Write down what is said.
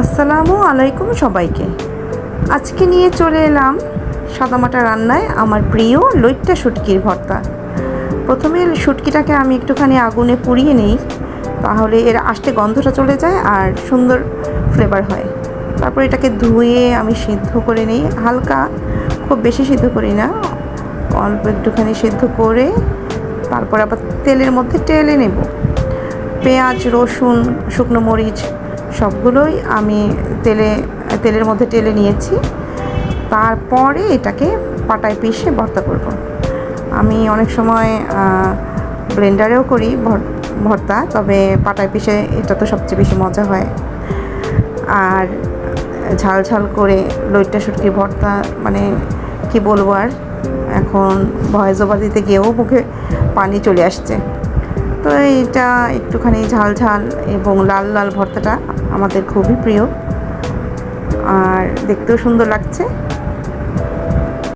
আসসালামু আলাইকুম সবাইকে। আজকে নিয়ে চলে এলাম সাদামাটা রান্নায় আমার প্রিয় লইট্টা শুটকির ভর্তা। প্রথমে শুটকিটাকে আমি একটুখানি আগুনে পুড়িয়ে নিই, তাহলে এর আস্তে গন্ধটা চলে যায় আর সুন্দর ফ্লেভার হয়। তারপর এটাকে ধুয়ে আমি সিদ্ধ করে নিই, হালকা, খুব বেশি সিদ্ধ করি না, অল্প একটুখানি সিদ্ধ করে তারপর আবার তেলের মধ্যে টেলে নেব। পেঁয়াজ, রসুন, শুকনো মরিচ সবগুলোই আমি তেলের মধ্যে টেলে নিয়েছি। তারপরে এটাকে পাটায় পিষে ভর্তা করব। আমি অনেক সময় ব্লেন্ডারেও করি ভর্তা, তবে পাটায় পিষে এটা তো সবচেয়ে বেশি মজা হয়। আর ঝাল ঝাল করে লইট্টা শুটকির ভর্তা, মানে কি বলবো আর, এখন ভয়েস ওভার দিতে গিয়েও মুখে পানি চলে আসছে। তো এটা একটুখানি ঝাল ঝাল এবং লাল লাল ভর্তাটা আমাদের খুবই প্রিয় আর দেখতেও সুন্দর লাগছে।